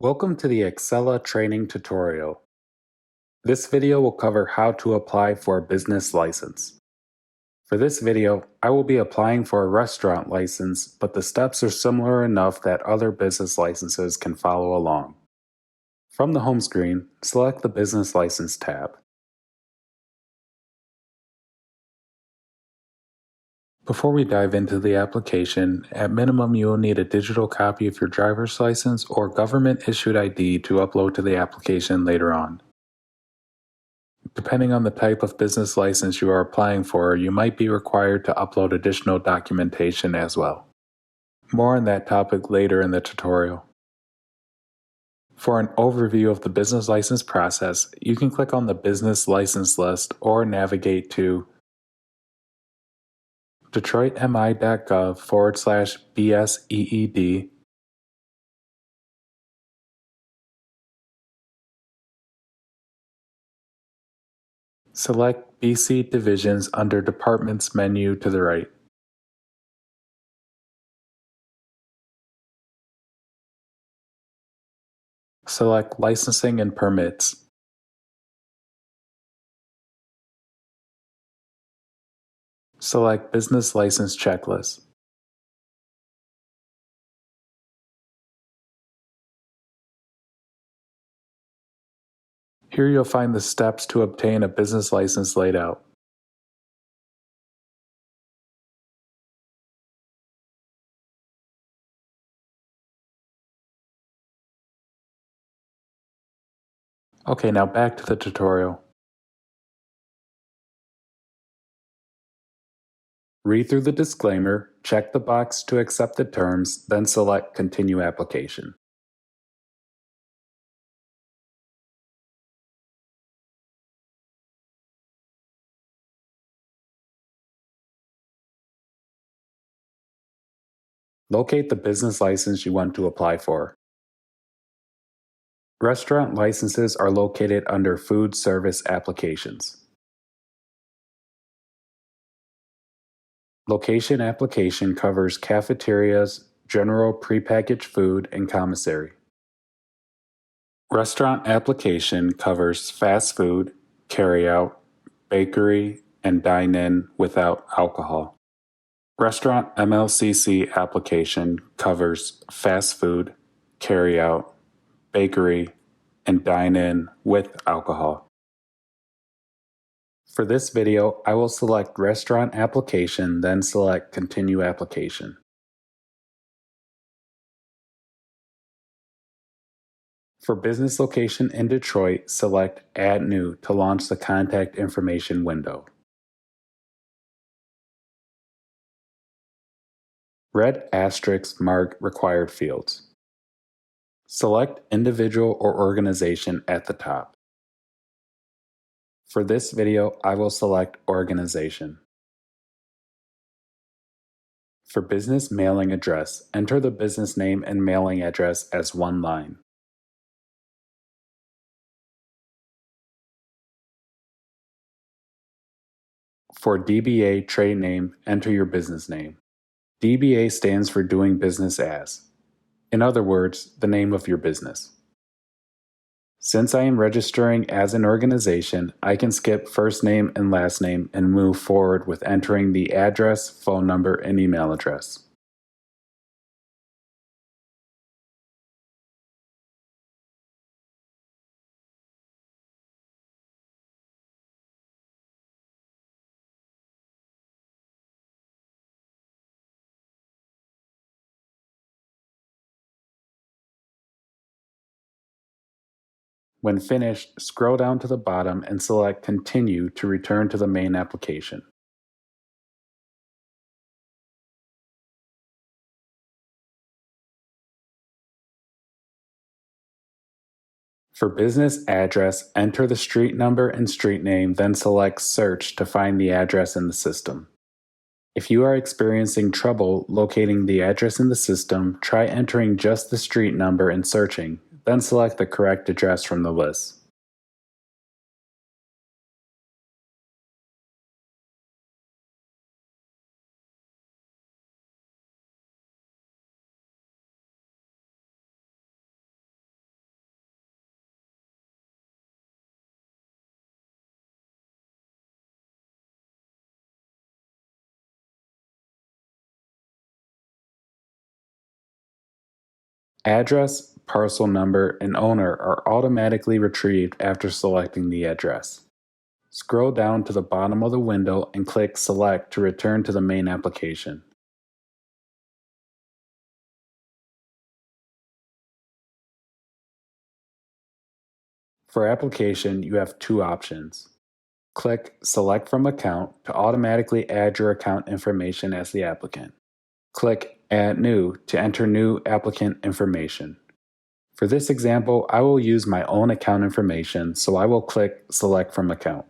Welcome to the Accela training tutorial. This video will cover how to apply for a business license. For this video, I will be applying for a restaurant license, but the steps are similar enough that other business licenses can follow along. From the home screen, select the Business License tab. Before we dive into the application, at minimum you will need a digital copy of your driver's license or government-issued ID to upload to the application later on. Depending on the type of business license you are applying for, you might be required to upload additional documentation as well. More on that topic later in the tutorial. For an overview of the business license process, you can click on the business license list or navigate to detroitmi.gov/bseed. Select bseed divisions under Departments menu to the right. Select Licensing and Permits. Select Business License Checklist. Here you'll find the steps to obtain a business license laid out. Okay, now back to the tutorial. Read through the disclaimer, check the box to accept the terms, then select Continue Application. Locate the business license you want to apply for. Restaurant licenses are located under Food Service Applications. Location application covers cafeterias, general prepackaged food, and commissary. Restaurant application covers fast food, carryout, bakery, and dine-in without alcohol. Restaurant MLCC application covers fast food, carryout, bakery, and dine-in with alcohol. For this video, I will select Restaurant Application, then select Continue Application. For business location in Detroit, select Add New to launch the contact information window. Red asterisks mark required fields. Select individual or organization at the top. For this video, I will select organization. For business mailing address, enter the business name and mailing address as one line. For DBA trade name, enter your business name. DBA stands for Doing Business As. In other words, the name of your business. Since I am registering as an organization, I can skip first name and last name and move forward with entering the address, phone number, and email address. When finished, scroll down to the bottom and select Continue to return to the main application. For business address, enter the street number and street name, then select Search to find the address in the system. If you are experiencing trouble locating the address in the system, try entering just the street number and searching, then select the correct address from the list. Address, parcel number, and owner are automatically retrieved after selecting the address. Scroll down to the bottom of the window and click Select to return to the main application. For application, you have two options. Click Select from Account to automatically add your account information as the applicant. Click Add New to enter new applicant information. For this example, I will use my own account information, so I will click Select from Account.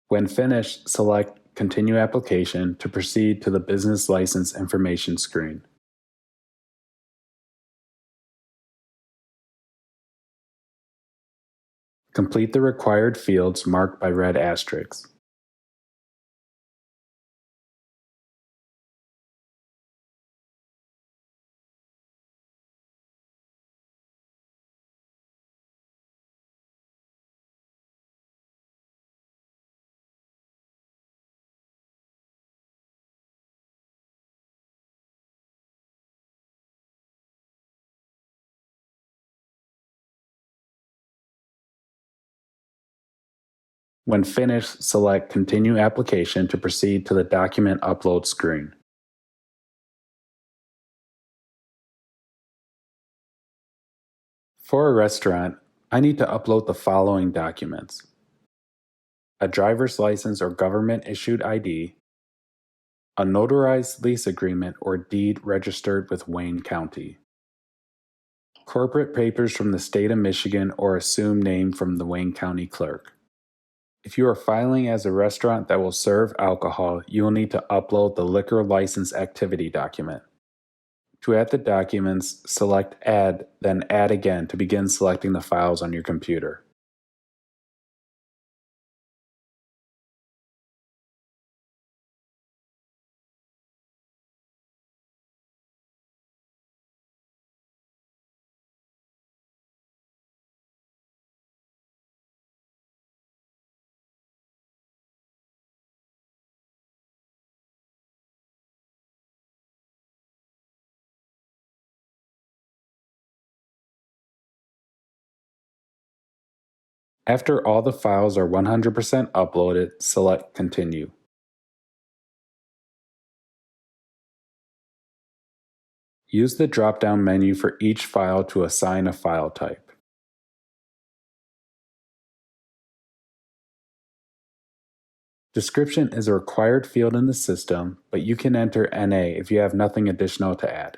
When finished, select Continue Application to proceed to the Business License Information screen. Complete the required fields marked by red asterisks. When finished, select Continue Application to proceed to the Document Upload screen. For a restaurant, I need to upload the following documents: a driver's license or government-issued ID, a notarized lease agreement or deed registered with Wayne County, corporate papers from the state of Michigan or assumed name from the Wayne County clerk. If you are filing as a restaurant that will serve alcohol, you will need to upload the liquor license activity document. To add the documents, select Add, then Add again to begin selecting the files on your computer. After all the files are 100% uploaded, select Continue. Use the drop-down menu for each file to assign a file type. Description is a required field in the system, but you can enter NA if you have nothing additional to add.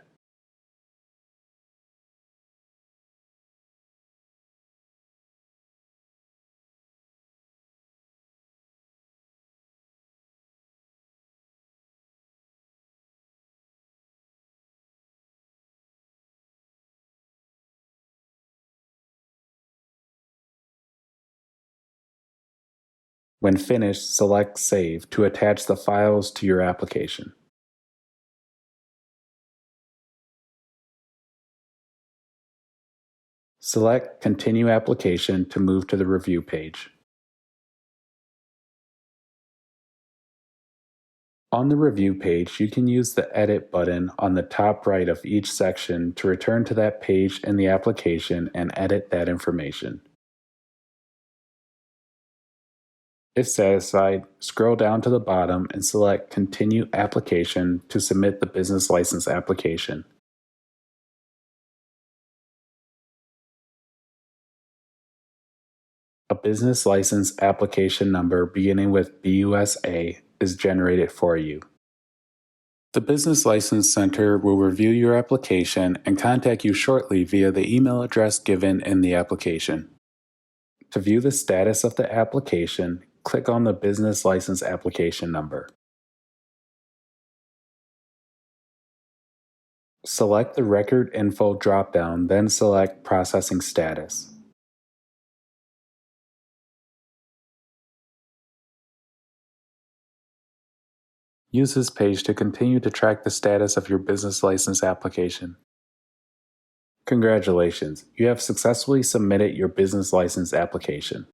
When finished, select Save to attach the files to your application. Select Continue Application to move to the review page. On the review page, you can use the Edit button on the top right of each section to return to that page in the application and edit that information. If satisfied, scroll down to the bottom and select Continue Application to submit the business license application. A business license application number beginning with BUSA is generated for you. The Business License Center will review your application and contact you shortly via the email address given in the application. To view the status of the application, click on the Business License Application number. Select the Record Info dropdown, then select Processing Status. Use this page to continue to track the status of your business license application. Congratulations, you have successfully submitted your business license application.